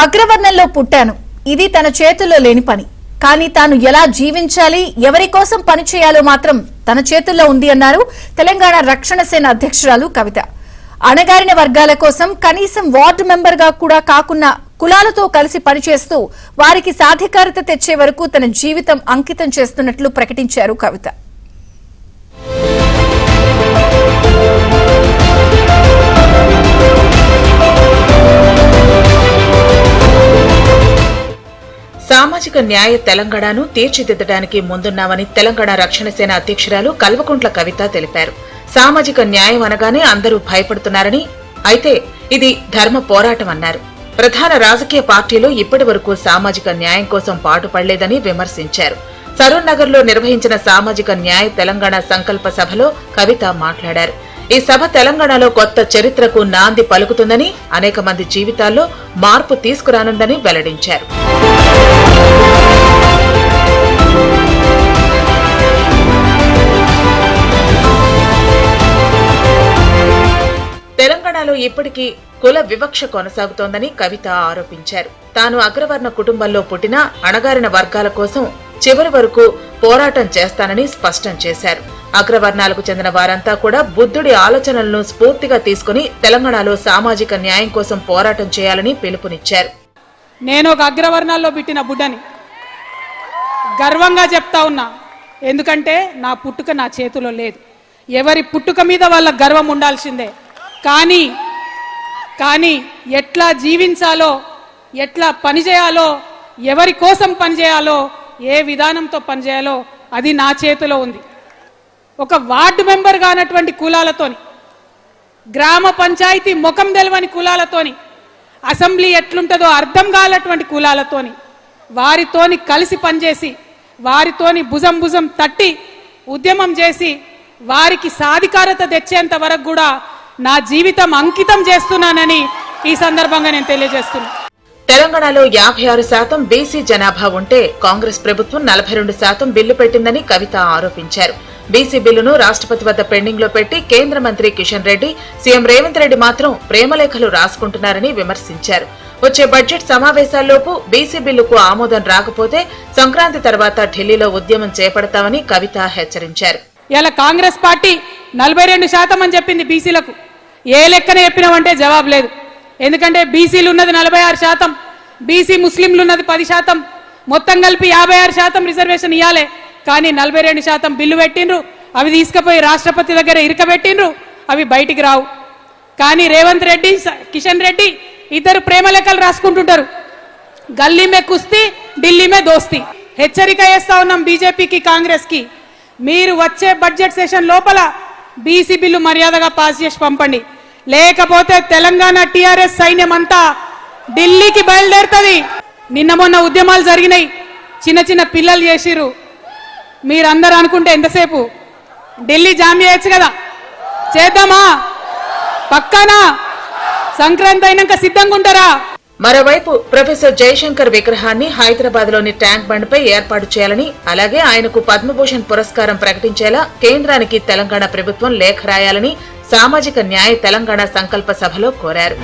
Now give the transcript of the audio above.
అగ్రవర్ణంలో పుట్టాను. ఇది తన చేతుల్లో లేని పని. కానీ తాను ఎలా జీవించాలి, ఎవరి కోసం పనిచేయాలో మాత్రం తన చేతుల్లో ఉంది అన్నారు తెలంగాణ రక్షణ సేన అధ్యక్షురాలు కవిత. అణగారిన వర్గాల కోసం కనీసం వార్డు మెంబర్ గా కూడా కాకుండా కులాలతో కలిసి పనిచేస్తూ వారికి సాధికారత తెచ్చే వరకు తన జీవితం అంకితం చేస్తున్నట్లు ప్రకటించారు కవిత. సామాజిక న్యాయ తెలంగాణను తీర్చిదిద్దడానికి ముందున్నామని తెలంగాణ రక్షణ సేన అధ్యక్షురాలు కల్వకుంట్ల కవిత తెలిపారు. సామాజిక న్యాయం అనగానే అందరూ భయపడుతున్నారని, అయితే ఇది ధర్మ పోరాటం అన్నారు. ప్రధాన రాజకీయ పార్టీలు ఇప్పటి వరకు సామాజిక న్యాయం కోసం పాటుపడలేదని విమర్శించారు. సరూర్ నగర్ లో నిర్వహించిన సామాజిక న్యాయ తెలంగాణ సంకల్ప సభలో కవిత మాట్లాడారు. ఈ సభ తెలంగాణలో కొత్త చరిత్రకు నాంది పలుకుతుందని, అనేక మంది జీవితాల్లో మార్పు తీసుకురానుందని వెల్లడించారు. తెలంగాణలో ఇప్పటికీ కుల వివక్ష కొనసాగుతోందని కవిత ఆరోపించారు. తాను అగ్రవర్ణ కుటుంబంలో పుట్టిన అణగారిన వర్గాల కోసం చివరి వరకు పోరాటం చేస్తానని స్పష్టం చేశారు. అగ్రవర్ణాలకు చెందిన వారంతా కూడా బుద్ధుడి ఆలోచనలను స్ఫూర్తిగా తీసుకుని తెలంగాణలో సామాజిక న్యాయం కోసం పోరాటం చేయాలని పిలుపునిచ్చారు. నేను ఒక అగ్రవర్ణాల్లో పుట్టిన బుడ్డని గర్వంగా చెప్తా ఉన్నా. ఎందుకంటే నా పుట్టుక నా చేతిలో లేదు. ఎవరి పుట్టుక మీద వాళ్ళ గర్వం ఉండాల్సిందే. కానీ ఎట్లా జీవించాలో, ఎట్లా పనిచేయాలో, ఎవరి కోసం పనిచేయాలో, ఏ విధానంతో పనిచేయాలో అది నా చేతిలో ఉంది. ఒక వార్డు మెంబర్ కానటువంటి కులాలతోని, గ్రామ పంచాయతీ ముఖం తెలవని కులాలతోని, అసెంబ్లీ ఎట్లుంటుందో అర్థం కానటువంటి కులాలతోని, వారితోని కలిసి పనిచేసి, వారితోని భుజం తట్టి ఉద్యమం చేసి వారికి సాధికారత తెచ్చేంత వరకు కూడా నా జీవితం అంకితం చేస్తున్నానని ఈ సందర్భంగా నేను తెలియజేస్తున్నాను. తెలంగాణలో 56% బీసీ జనాభా ఉంటే కాంగ్రెస్ ప్రభుత్వం 42% బిల్లు పెట్టిందని కవిత ఆరోపించారు. బీసీ బిల్లును రాష్ట్రపతి వద్ద పెండింగ్ లో పెట్టి కేంద్ర మంత్రి కిషన్ రెడ్డి, సీఎం రేవంత్ రెడ్డి మాత్రం ప్రేమలేఖలు రాసుకుంటున్నారని విమర్శించారు. వచ్చే బడ్జెట్ సమావేశాల్లోపు బీసీ బిల్లుకు ఆమోదం రాకపోతే సంక్రాంతి తర్వాత ఢిల్లీలో ఉద్యమం చేపడతామని కవిత హెచ్చరించారు. ఇలా కాంగ్రెస్ పార్టీ 42% అని చెప్పింది బీసీలకు. ఏ లెక్కన చెప్పినామంటే జవాబు లేదు. ఎందుకంటే బీసీలు ఉన్నది 46%, బీసీ ముస్లింలు ఉన్నది 10%, మొత్తం కలిపి 56% రిజర్వేషన్ ఇవ్వాలి. కానీ 42% బిల్లు పెట్టిండ్రు. అవి తీసుకుపోయి రాష్ట్రపతి దగ్గర ఇరకబెట్టిండ్రు. అవి బయటికి రావు. కానీ రేవంత్ రెడ్డి, కిషన్ రెడ్డి ఇద్దరు ప్రేమ లెక్కలు రాసుకుంటుంటారు. గల్లీ మే కుస్తీ, ఢిల్లీ మే దోస్తీ. హెచ్చరిక చేస్తా ఉన్నాం బీజేపీకి, కాంగ్రెస్కి. మీరు వచ్చే బడ్జెట్ సెషన్ లోపల బీసీ బిల్లు మర్యాదగా పాస్ చేసి పంపండి. లేకపోతే తెలంగాణ టీఆర్ఎస్ సైన్యం అంతా ఢిల్లీకి బయలుదేరుతుంది. నిన్న మొన్న ఉద్యమాలు జరిగినాయి, చిన్న పిల్లలు చేసిరు. మీరందరూ అనుకుంటే ఎంతసేపు ఢిల్లీ జామ్ చేయొచ్చు కదా, చేద్దామా? పక్కానా? సంక్రాంతి అయినాక సిద్ధంగా ఉంటారా? మరోవైపు ప్రొఫెసర్ జయశంకర్ విగ్రహాన్ని హైదరాబాద్ లోని ట్యాంక్ బండ్ పై ఏర్పాటు చేయాలని, అలాగే ఆయనకు పద్మభూషణ్ పురస్కారం ప్రకటించేలా కేంద్రానికి తెలంగాణ ప్రభుత్వం లేఖ రాయాలని సామాజిక న్యాయ తెలంగాణ సంకల్ప సభలో కోరారు.